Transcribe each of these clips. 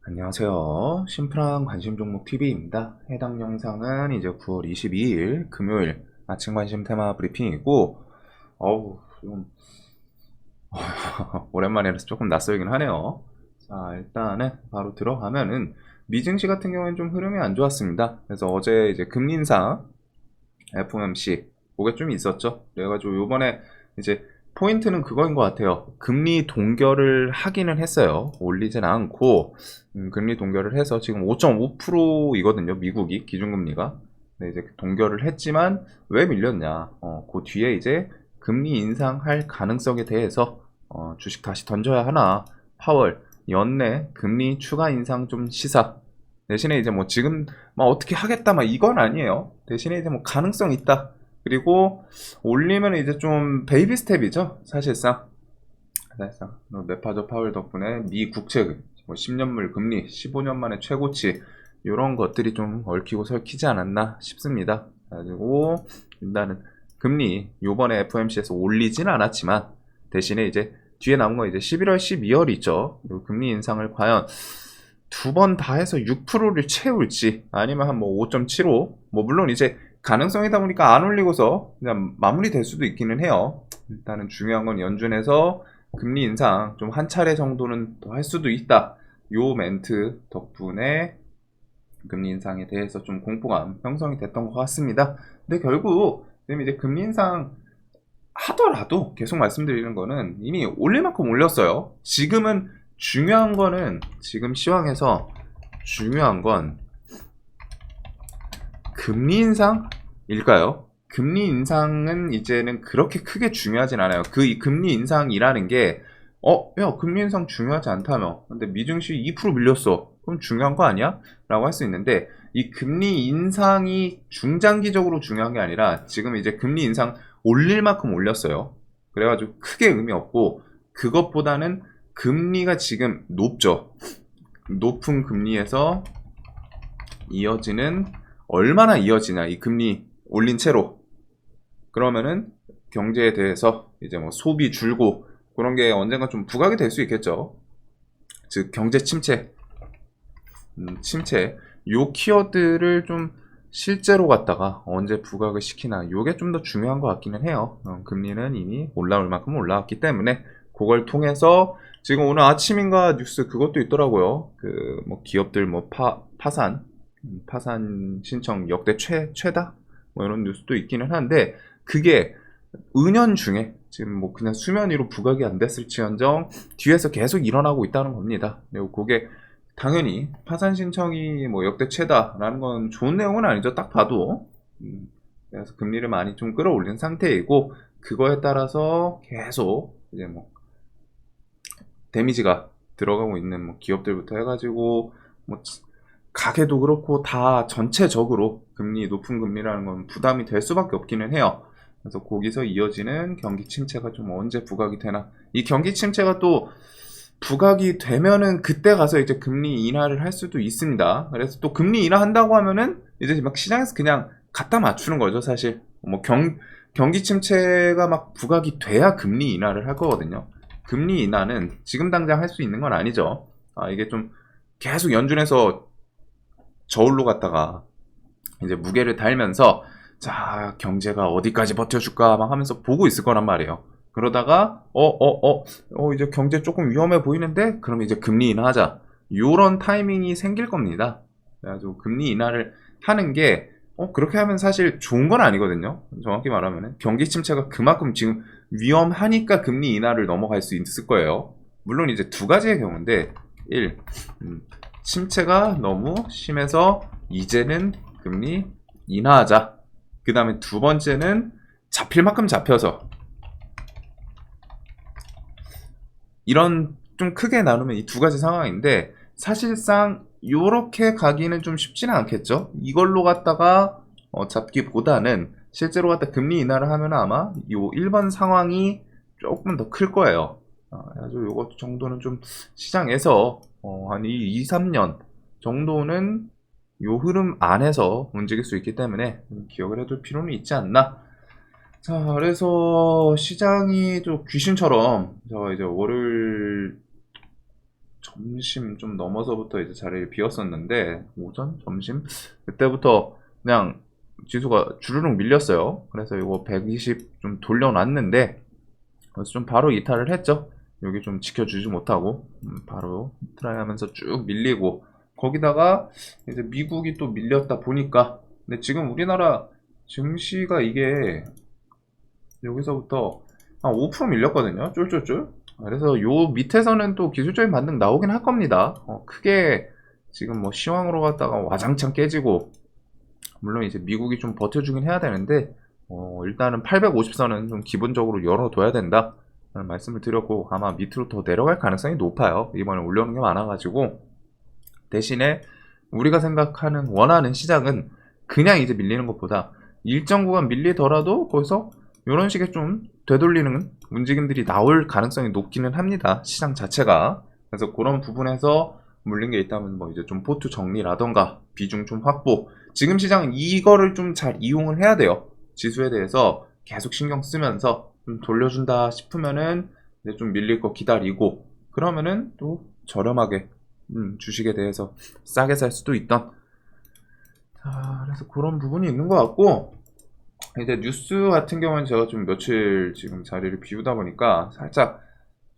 안녕하세요. 심플한 관심 종목 TV입니다. 해당 영상은 이제 9월 22일 금요일 아침 관심 테마 브리핑이고, 좀 오랜만이라서 조금 낯설긴 하네요. 자, 일단은 바로 들어가면은 미증시 같은 경우에는 좀 흐름이 안 좋았습니다. 그래서 어제 이제 금리 인상 FOMC 그게 좀 있었죠. 그래가지고 요번에 이제 포인트는 그거인 것 같아요. 금리 동결을 하기는 했어요. 올리진 않고 금리 동결을 해서 지금 5.5%이거든요. 미국이 기준금리가. 근데 이제 동결을 했지만 왜 밀렸냐? 그 뒤에 이제 금리 인상할 가능성에 대해서 주식 다시 던져야 하나? 파월 연내 금리 추가 인상 좀 시사. 대신에 이제 뭐 지금 막 어떻게 하겠다 막 이건 아니에요. 대신에 이제 뭐 가능성 있다. 그리고 올리면 이제 좀 베이비 스텝이죠. 사실상 메파저 파월 덕분에 미 국채 뭐 10년물 금리 15년 만에 최고치 이런 것들이 좀 얽히고 설키지 않았나 싶습니다. 그리고 일단은 금리 요번에 FOMC에서 올리진 않았지만 대신에 이제 뒤에 남은 거 이제 11월 12월 있죠. 금리 인상을 과연 두 번 다 해서 6%를 채울지 아니면 한 뭐 5.75 뭐 물론 이제 가능성이다 보니까 안 올리고서 그냥 마무리될 수도 있기는 해요. 일단은 중요한 건 연준에서 금리 인상 좀 한 차례 정도는 더 할 수도 있다. 요 멘트 덕분에 금리 인상에 대해서 좀 공포감 형성이 됐던 것 같습니다. 근데 결국 이제 금리 인상 하더라도 계속 말씀드리는 거는 이미 올릴 만큼 올렸어요. 지금은 중요한 거는 지금 시황에서 중요한 건 금리 인상일까요? 금리 인상은 이제는 그렇게 크게 중요하진 않아요. 이 금리 인상이라는 게, 야, 금리 인상 중요하지 않다며. 근데 미증시 2% 밀렸어. 그럼 중요한 거 아니야? 라고 할 수 있는데, 이 금리 인상이 중장기적으로 중요한 게 아니라, 지금 이제 금리 인상 올릴 만큼 올렸어요. 그래가지고 크게 의미 없고, 그것보다는 금리가 지금 높죠. 높은 금리에서 이어지는 얼마나 이어지냐 이 금리 올린 채로 그러면은 경제에 대해서 이제 뭐 소비 줄고 그런 게 언젠가 좀 부각이 될 수 있겠죠. 즉 경제 침체 요 키워드를 좀 실제로 갖다가 언제 부각을 시키나 요게 좀 더 중요한 것 같기는 해요. 금리는 이미 올라올 만큼 올라왔기 때문에 그걸 통해서 지금 오늘 아침인가 뉴스 그것도 있더라고요. 그 뭐 기업들 뭐 파산 신청 역대 최다 뭐 이런 뉴스도 있기는 한데 그게 은연중에 지금 뭐 그냥 수면 위로 부각이 안 됐을지언정 뒤에서 계속 일어나고 있다는 겁니다. 그리고 그게 당연히 파산 신청이 뭐 역대 최다라는 건 좋은 내용은 아니죠. 딱 봐도. 그래서 금리를 많이 좀 끌어올린 상태이고 그거에 따라서 계속 이제 뭐 데미지가 들어가고 있는 뭐 기업들부터 해가지고 뭐 가게도 그렇고 다 전체적으로 높은 금리라는 건 부담이 될 수밖에 없기는 해요. 그래서 거기서 이어지는 경기 침체가 좀 언제 부각이 되나. 이 경기 침체가 또 부각이 되면은 그때 가서 이제 금리 인하를 할 수도 있습니다. 그래서 또 금리 인하한다고 하면은 이제 막 시장에서 그냥 갖다 맞추는 거죠, 사실. 뭐 경기 침체가 막 부각이 돼야 금리 인하를 할 거거든요. 금리 인하는 지금 당장 할 수 있는 건 아니죠. 이게 좀 계속 연준에서 저울로 갖다가 이제 무게를 달면서 자 경제가 어디까지 버텨줄까 막 하면서 보고 있을 거란 말이에요. 그러다가 이제 경제 조금 위험해 보이는데 그럼 이제 금리 인하하자 요런 타이밍이 생길 겁니다. 그래가지고 금리 인하를 하는 게 그렇게 하면 사실 좋은 건 아니거든요. 정확히 말하면 경기 침체가 그만큼 지금 위험하니까 금리 인하를 넘어갈 수 있을 거예요. 물론 이제 두 가지의 경우인데 1. 침체가 너무 심해서 이제는 금리 인하하자. 그 다음에 두 번째는 잡힐 만큼 잡혀서 이런 좀 크게 나누면 이 두 가지 상황인데 사실상 요렇게 가기는 좀 쉽지는 않겠죠. 이걸로 갖다가 잡기보다는 실제로 갖다 금리 인하를 하면 아마 요 1번 상황이 조금 더 클 거예요. 그래서 요것 정도는 좀 시장에서 한 2, 3년 정도는 요 흐름 안에서 움직일 수 있기 때문에 기억을 해둘 필요는 있지 않나. 자, 그래서 시장이 좀 귀신처럼 저 이제 월요일 점심 좀 넘어서부터 이제 자리를 비웠었는데, 오전? 점심? 그때부터 그냥 지수가 주르륵 밀렸어요. 그래서 이거 120 좀 돌려놨는데, 그래서 좀 바로 이탈을 했죠. 여기 좀 지켜주지 못하고, 바로 트라이 하면서 쭉 밀리고, 거기다가 이제 미국이 또 밀렸다 보니까, 근데 지금 우리나라 증시가 이게 여기서부터 한 5% 밀렸거든요. 쫄쫄쫄. 그래서 요 밑에서는 또 기술적인 반등 나오긴 할 겁니다. 크게 지금 뭐 시황으로 갔다가 와장창 깨지고, 물론 이제 미국이 좀 버텨주긴 해야 되는데, 일단은 850선은 좀 기본적으로 열어둬야 된다 라는 말씀을 드렸고, 아마 밑으로 더 내려갈 가능성이 높아요. 이번에 올려오는 게 많아가지고. 대신에 우리가 생각하는 원하는 시장은 그냥 이제 밀리는 것보다 일정 구간 밀리더라도 거기서 이런 식의 좀 되돌리는 움직임들이 나올 가능성이 높기는 합니다. 시장 자체가. 그래서 그런 부분에서 물린 게 있다면 뭐 이제 좀 포트 정리라던가 비중 좀 확보. 지금 시장은 이거를 좀 잘 이용을 해야 돼요. 지수에 대해서 계속 신경 쓰면서 좀 돌려준다 싶으면은 이제 좀 밀릴 거 기다리고, 그러면은 또 저렴하게 주식에 대해서 싸게 살 수도 있던. 자, 그래서 그런 부분이 있는 것 같고, 이제 뉴스 같은 경우는 제가 좀 며칠 지금 자리를 비우다 보니까 살짝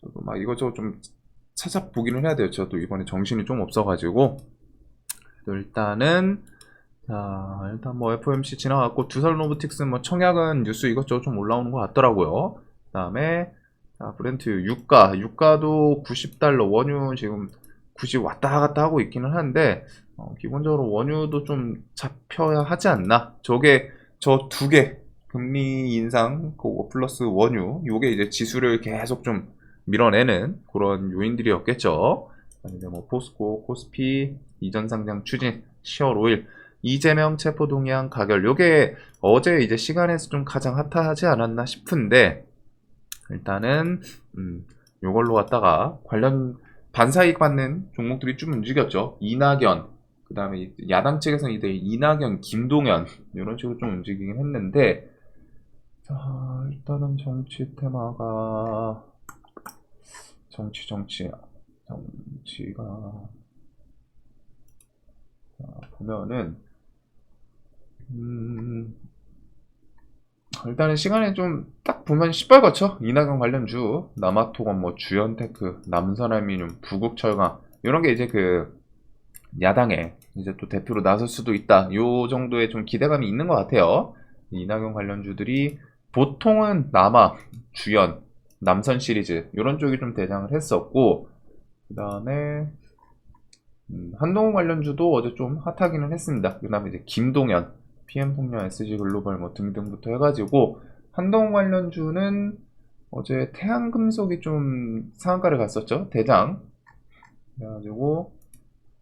저도 막 이것저것 좀 찾아보기는 해야 돼요. 저도 이번에 정신이 좀 없어가지고. 일단은 일단 뭐 FOMC 지나갔고, 두산 로보틱스 뭐 청약은 뉴스 이것저것 좀 올라오는 것 같더라고요. 그 다음에 브렌트 유가도 90달러, 원유 지금 90 왔다 갔다 하고 있기는 한데, 기본적으로 원유도 좀 잡혀야 하지 않나. 저게 저 두 개 금리 인상 그거 플러스 원유, 요게 이제 지수를 계속 좀 밀어내는 그런 요인들이었겠죠. 이제 뭐 포스코, 코스피, 이전 상장 추진, 10월 5일 이재명 체포 동의안 가결, 요게 어제 이제 시간에서 좀 가장 핫하지 않았나 싶은데, 일단은 요걸로 갖다가 관련 반사이익 받는 종목들이 좀 움직였죠. 이낙연, 그 다음에 야당 측에서는 이제 이낙연, 김동연 이런 식으로 좀 움직이긴 했는데, 자, 일단은 정치 테마가 정치가 보면은 일단은 시간에 좀 딱 보면 시뻘겋죠. 이낙연 관련주, 남아토건, 뭐 주연테크, 남선알미늄, 부국철강 이런 게 이제 그 야당에 이제 또 대표로 나설 수도 있다, 요 정도의 좀 기대감이 있는 것 같아요. 이낙연 관련주들이 보통은 남아, 주연, 남선 시리즈 이런 쪽이 좀 대장을 했었고, 그 다음에 한동훈 관련주도 어제 좀 핫하기는 했습니다. 그 다음에 이제 김동연, PM폭력, SG글로벌 뭐 등등부터 해가지고, 한동훈 관련주는 어제 태양금속이 좀 상한가를 갔었죠. 대장. 그래가지고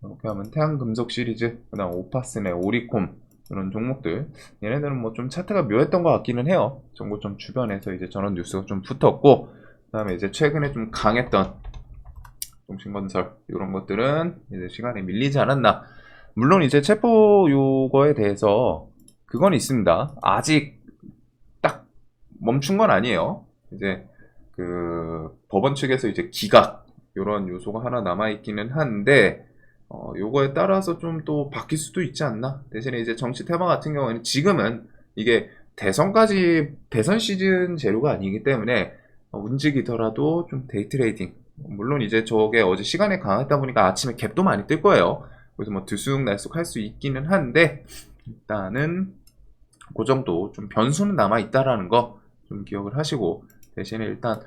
이렇게 하면 태양금속 시리즈, 그 다음 오파스네, 오리콤 이런 종목들, 얘네들은 뭐 좀 차트가 묘했던 것 같기는 해요. 정보점 주변에서 이제 저런 뉴스가 좀 붙었고, 그 다음에 이제 최근에 좀 강했던 동신건설 이런 것들은 이제 시간에 밀리지 않았나. 물론 이제 체포 요거에 대해서 그건 있습니다. 아직 딱 멈춘 건 아니에요. 이제 그 법원 측에서 이제 기각 이런 요소가 하나 남아 있기는 한데, 요거에 따라서 좀 또 바뀔 수도 있지 않나. 대신에 이제 정치 테마 같은 경우에는 지금은 이게 대선 시즌 재료가 아니기 때문에 움직이더라도 좀 데이 트레이딩, 물론 이제 저게 어제 시간에 강했다 보니까 아침에 갭도 많이 뜰 거예요. 그래서 뭐 들쑥날쑥 할 수 있기는 한데, 일단은 그 정도 좀 변수는 남아 있다라는 거 좀 기억을 하시고, 대신에 일단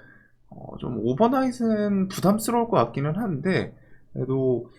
좀 오버나잇은 부담스러울 것 같기는 한데, 그래도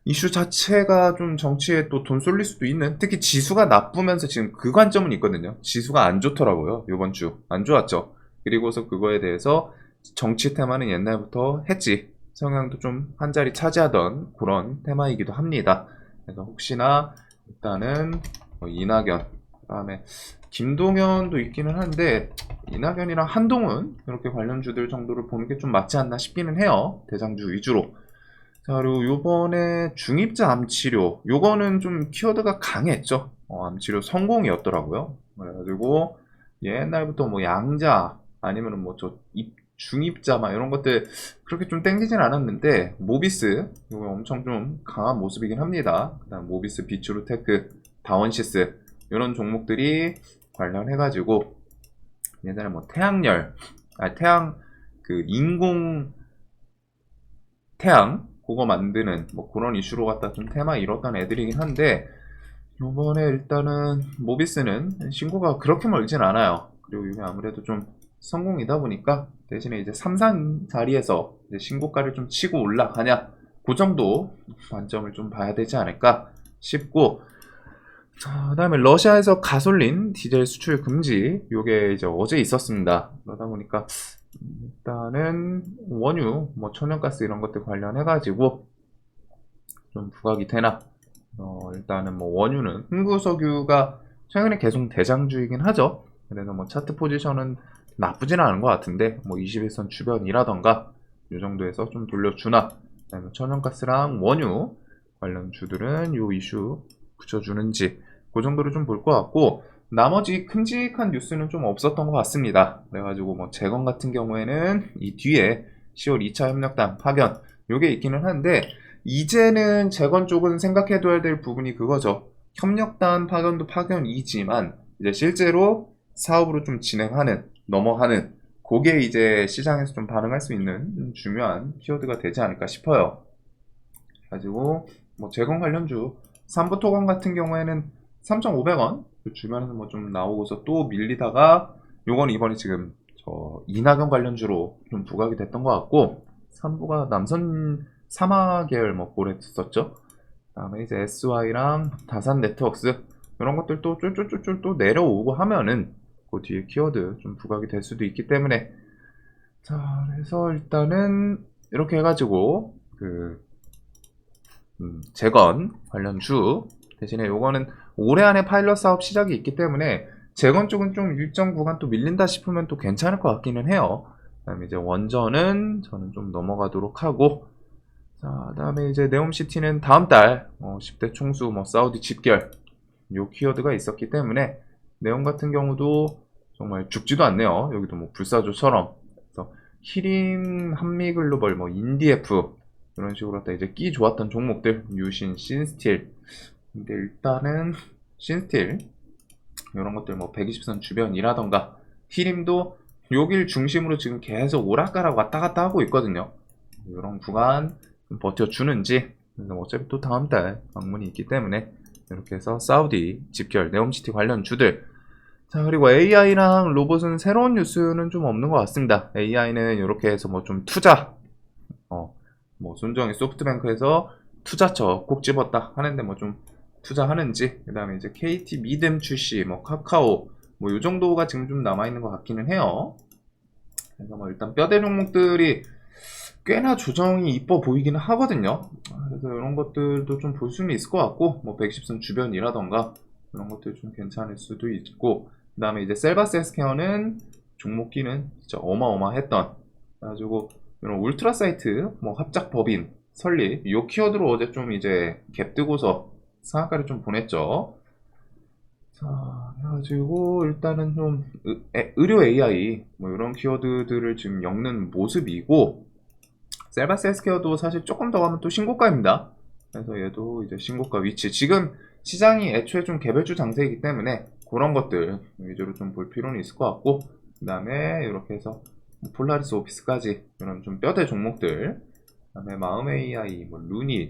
이슈 자체가 좀 정치에 또 돈 쏠릴 수도 있는, 특히 지수가 나쁘면서 지금 그 관점은 있거든요. 지수가 안 좋더라고요. 이번 주 안 좋았죠. 그리고서 그거에 대해서 정치 테마는 옛날부터 했지, 성향도 좀 한 자리 차지하던 그런 테마이기도 합니다. 그래서 혹시나 일단은 이낙연, 그 다음에 김동연도 있기는 한데, 이낙연이랑 한동훈 이렇게 관련주들 정도를 보는 게 좀 맞지 않나 싶기는 해요. 대장주 위주로. 자, 그리고 요번에 중입자 암치료, 요거는 좀 키워드가 강했죠. 암치료 성공이었더라고요. 그래가지고 옛날부터 뭐 양자 아니면은 뭐 저 중입자 막 이런 것들 그렇게 좀 땡기진 않았는데 모비스 이거 엄청 좀 강한 모습이긴 합니다. 그다음 모비스, 비츠루테크, 다원시스 이런 종목들이 관련해가지고 예전에 뭐 태양열, 태양 그 인공 태양 그거 만드는 뭐 그런 이슈로 갖다 좀 테마 이뤘던 애들이긴 한데 요번에 일단은 모비스는 신고가 그렇게 멀진 않아요. 그리고 이게 아무래도 좀 성공이다 보니까 대신에 이제 3산 자리에서 이제 신고가를 좀 치고 올라가냐 그 정도 관점을 좀 봐야 되지 않을까 싶고, 자, 그다음에 러시아에서 가솔린 디젤 수출 금지 요게 이제 어제 있었습니다. 그러다 보니까 일단은 원유, 뭐 천연가스 이런 것들 관련해가지고 좀 부각이 되나? 일단은 뭐 원유는 흥구석유가 최근에 계속 대장주이긴 하죠. 그래서 뭐 차트 포지션은 나쁘진 않은 것 같은데 뭐 21선 주변이라던가 이 정도에서 좀 돌려주나? 그다음에 천연가스랑 원유 관련 주들은 요 이슈 붙여주는지 그 정도를 좀 볼 것 같고, 나머지 큼직한 뉴스는 좀 없었던 것 같습니다. 그래가지고 뭐 재건 같은 경우에는 이 뒤에 10월 2차 협력단 파견 요게 있기는 한데 이제는 재건 쪽은 생각해둬야 될 부분이 그거죠. 협력단 파견도 파견이지만 이제 실제로 사업으로 좀 진행하는, 넘어가는 그게 이제 시장에서 좀 반응할 수 있는 중요한 키워드가 되지 않을까 싶어요. 가지고 뭐 재건 관련주 삼부토건 같은 경우에는 3,500원 주변에서 뭐 좀 나오고서 또 밀리다가 요건 이번에 지금 저 이낙연 관련주로 좀 부각이 됐던 것 같고, 삼부가 남선 사마 계열 뭐 고랬었죠. 그다음에 이제 SY랑 다산 네트워크스 이런 것들 또 쫄쫄쫄쫄 또 내려오고 하면은 그 뒤에 키워드 좀 부각이 될 수도 있기 때문에, 자, 그래서 일단은 이렇게 해가지고 그 재건 관련주 대신에 요거는 올해 안에 파일럿 사업 시작이 있기 때문에 재건 쪽은 좀 일정 구간 또 밀린다 싶으면 또 괜찮을 것 같기는 해요. 그다음에 이제 원전은 저는 좀 넘어가도록 하고, 자, 그다음에 이제 네옴시티는 다음 달 10대 총수 뭐 사우디 집결 요 키워드가 있었기 때문에 네옴 같은 경우도 정말 죽지도 않네요. 여기도 뭐 불사조처럼. 그래서 히림, 한미글로벌, 뭐 인디에프 이런 식으로 다 이제 끼 좋았던 종목들, 유신, 신스틸. 근데 일단은 신스틸 이런 것들 뭐 120선 주변이라던가 히림도 여길 중심으로 지금 계속 오락가락 왔다 갔다 하고 있거든요. 이런 구간 좀 버텨주는지. 그래서 어차피 또 다음 달 방문이 있기 때문에 이렇게 해서 사우디 집결 네옴시티 관련 주들. 자, 그리고 AI랑 로봇은 새로운 뉴스는 좀 없는 것 같습니다. AI는 이렇게 해서 뭐 좀 투자, 뭐 손정희 소프트뱅크에서 투자처 꼭 집었다 하는데 뭐 좀 투자하는지, 그 다음에 이제 KT 미듬 출시, 뭐 카카오, 뭐 요 정도가 지금 좀 남아있는 것 같기는 해요. 그래서 뭐 일단 뼈대 종목들이 꽤나 조정이 이뻐 보이기는 하거든요. 그래서 이런 것들도 좀 볼 수는 있을 것 같고, 뭐 110선 주변이라던가 그런 것들 좀 괜찮을 수도 있고, 그 다음에 이제 셀바스 헬스케어는 종목기는 진짜 어마어마했던, 그래가지고 이런 울트라 사이트, 뭐 합작 법인 설립 요 키워드로 어제 좀 이제 갭 뜨고서 상한가를 좀 보냈죠. 자, 그래가지고 일단은 좀 의료 AI 뭐 이런 키워드들을 지금 엮는 모습이고, 셀바스 헬스케어도 사실 조금 더 가면 또 신고가입니다. 그래서 얘도 이제 신고가 위치, 지금 시장이 애초에 좀 개별주 장세이기 때문에 그런 것들 위주로 좀 볼 필요는 있을 것 같고, 그 다음에 이렇게 해서 폴라리스 오피스까지 이런 좀 뼈대 종목들, 그 다음에 마음 AI, 뭐 루니,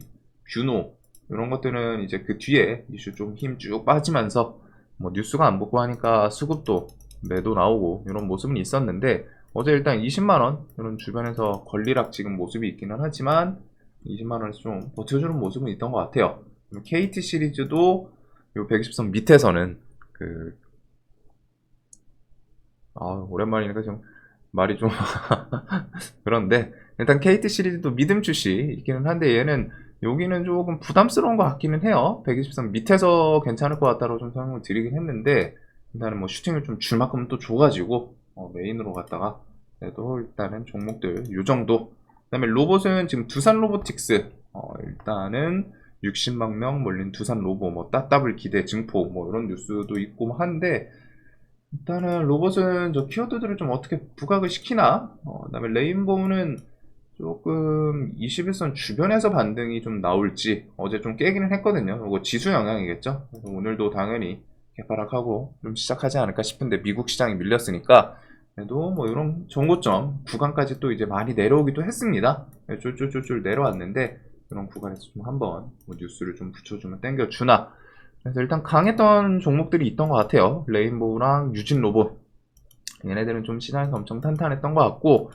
뷰노 이런 것들은 이제 그 뒤에 이슈 좀 힘 쭉 빠지면서 뭐 뉴스가 안 붙고 하니까 수급도 매도 나오고 이런 모습은 있었는데, 어제 일단 20만원 이런 주변에서 권리락 지금 모습이 있기는 하지만 20만원에서 좀 버텨주는 모습은 있던 것 같아요. KT 시리즈도 요 120선 밑에서는 오랜만이니까 좀 말이 좀 그런데, 일단 KT 시리즈도 믿음 출시 있기는 한데 얘는 여기는 조금 부담스러운 것 같기는 해요. 120선 밑에서 괜찮을 것 같다고 좀 설명을 드리긴 했는데, 일단은 뭐 슈팅을 좀 줄 만큼 또 줘가지고 메인으로 갔다가 그래도 일단은 종목들 요 정도. 그 다음에 로봇은 지금 두산 로보틱스 일단은 60만 명 몰린 두산 로보, 뭐 따따블 기대 증폭 뭐 이런 뉴스도 있고 한데, 일단은 로봇은 저 키워드들을 좀 어떻게 부각을 시키나? 그다음에 레인보우는 조금 21선 주변에서 반등이 좀 나올지 어제 좀 깨기는 했거든요. 이거 지수 영향이겠죠. 그래서 오늘도 당연히 개파락하고 좀 시작하지 않을까 싶은데 미국 시장이 밀렸으니까 그래도 뭐 이런 정고점 구간까지 또 이제 많이 내려오기도 했습니다. 쫄쫄쫄쫄 내려왔는데 이런 구간에서 좀 한번 뭐 뉴스를 좀 붙여주면 땡겨주나. 그래서 일단 강했던 종목들이 있던 것 같아요. 레인보우랑 유진 로봇 얘네들은 좀 시장에서 엄청 탄탄했던 것 같고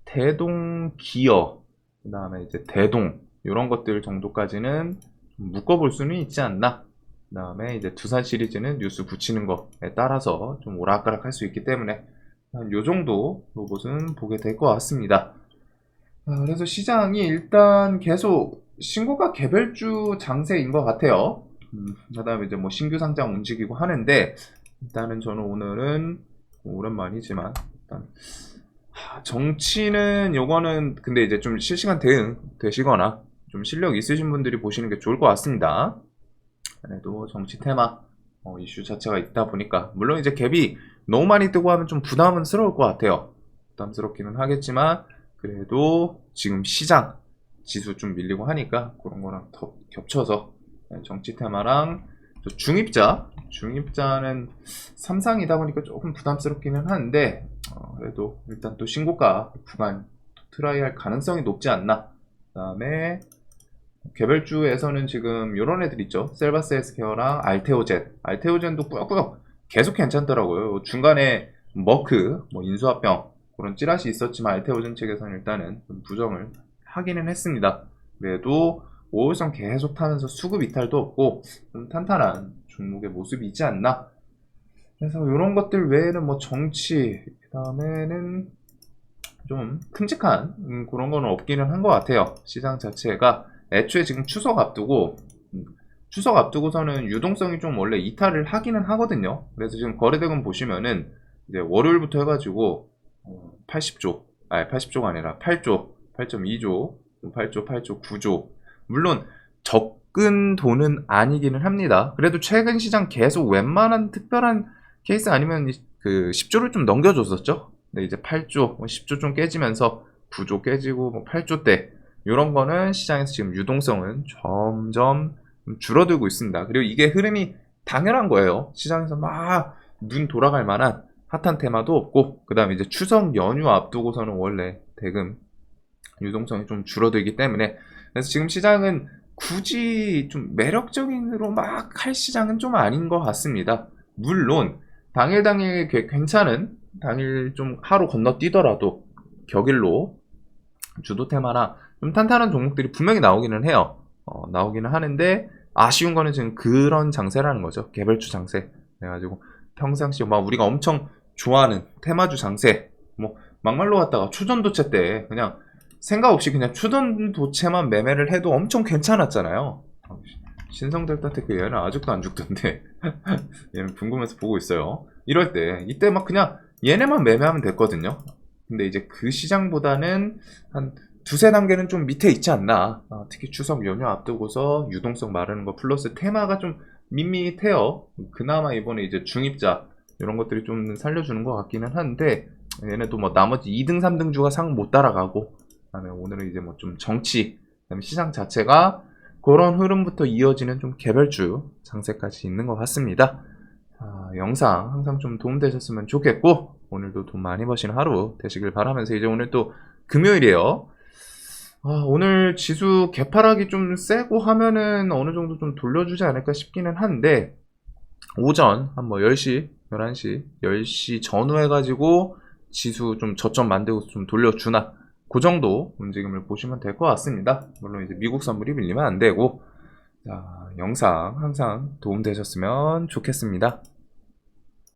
대동 기어 그 다음에 이제 대동 이런 것들 정도까지는 좀 묶어볼 수는 있지 않나. 그 다음에 이제 두산 시리즈는 뉴스 붙이는 거에 따라서 좀 오락가락 할 수 있기 때문에 한 요 정도 로봇은 보게 될 것 같습니다. 그래서 시장이 일단 계속 신고가 개별주 장세인 것 같아요. 그 다음에 이제 뭐 신규 상장 움직이고 하는데 일단은 저는 오늘은 오랜만이지만 일단 정치는 요거는 근데 이제 좀 실시간 대응 되시거나 좀 실력 있으신 분들이 보시는 게 좋을 것 같습니다. 그래도 정치 테마 이슈 자체가 있다 보니까 물론 이제 갭이 너무 많이 뜨고 하면 좀 부담스러울 것 같아요. 부담스럽기는 하겠지만 그래도 지금 시장 지수 좀 밀리고 하니까 그런 거랑 더 겹쳐서 정치 테마랑 중입자는 삼상이다 보니까 조금 부담스럽기는 한데 그래도 일단 또 신고가 구간 트라이 할 가능성이 높지 않나. 그 다음에 개별주에서는 지금 요런 애들 있죠. 셀바스 헬스케어랑 알테오젠도 꾸역꾸역 계속 괜찮더라고요. 중간에 머크 뭐 인수합병 그런 찌라시 있었지만 알테오젠 측에서는 일단은 좀 부정을 하기는 했습니다. 그래도 5일선 계속 타면서 수급 이탈도 없고 좀 탄탄한 종목의 모습이 있지 않나. 그래서 이런 것들 외에는 뭐 정치 그 다음에는 좀 큼직한 그런 거는 없기는 한 것 같아요. 시장 자체가 애초에 지금 추석 앞두고서는 유동성이 좀 원래 이탈을 하기는 하거든요. 그래서 지금 거래대금 보시면은 이제 월요일부터 해가지고 80조, 아니 80조가 아니라 8조, 8.2조, 8조, 9조. 물론 적은 돈은 아니기는 합니다. 그래도 최근 시장 계속 웬만한 특별한 케이스 아니면 그 10조를 좀 넘겨줬었죠. 근데 이제 8조, 10조 좀 깨지면서 9조 깨지고 뭐 8조대 이런 거는 시장에서 지금 유동성은 점점 줄어들고 있습니다. 그리고 이게 흐름이 당연한 거예요. 시장에서 막 눈 돌아갈 만한 핫한 테마도 없고 그 다음에 이제 추석 연휴 앞두고서는 원래 대금 유동성이 좀 줄어들기 때문에 그래서 지금 시장은 굳이 좀 매력적인으로 막 할 시장은 좀 아닌 것 같습니다. 물론 당일 괜찮은 당일 좀 하루 건너뛰더라도 격일로 주도 테마나 좀 탄탄한 종목들이 분명히 나오기는 해요. 나오기는 하는데 아쉬운 거는 지금 그런 장세라는 거죠. 개별주 장세. 그래가지고 평상시 막 우리가 엄청 좋아하는 테마주 장세 뭐 막말로 갔다가 추전도체 때 그냥 생각 없이 그냥 추전도체만 매매를 해도 엄청 괜찮았잖아요. 신성델타테크 얘는 아직도 안 죽던데 얘는 궁금해서 보고 있어요. 이럴 때 이때 막 그냥 얘네만 매매하면 됐거든요. 근데 이제 그 시장보다는 한 두세 단계는 좀 밑에 있지 않나. 특히 추석 연휴 앞두고서 유동성 마르는 거 플러스 테마가 좀 밋밋해요. 그나마 이번에 이제 중입자 이런 것들이 좀 살려주는 것 같기는 한데 얘네도 뭐 나머지 2등 3등 주가 상 못 따라가고 그다음에 오늘은 이제 뭐 좀 정치 그다음에 시장 자체가 그런 흐름부터 이어지는 좀 개별주 장세까지 있는 것 같습니다. 영상 항상 좀 도움되셨으면 좋겠고 오늘도 돈 많이 버시는 하루 되시길 바라면서 이제 오늘 또 금요일이에요. 오늘 지수 개파락이 좀 세고 하면은 어느 정도 좀 돌려주지 않을까 싶기는 한데 오전 한 뭐 10시, 11시, 10시 전후 해가지고 지수 좀 저점 만들고 좀 돌려주나 그 정도 움직임을 보시면 될 것 같습니다. 물론 이제 미국 선물이 밀리면 안 되고 자, 영상 항상 도움되셨으면 좋겠습니다.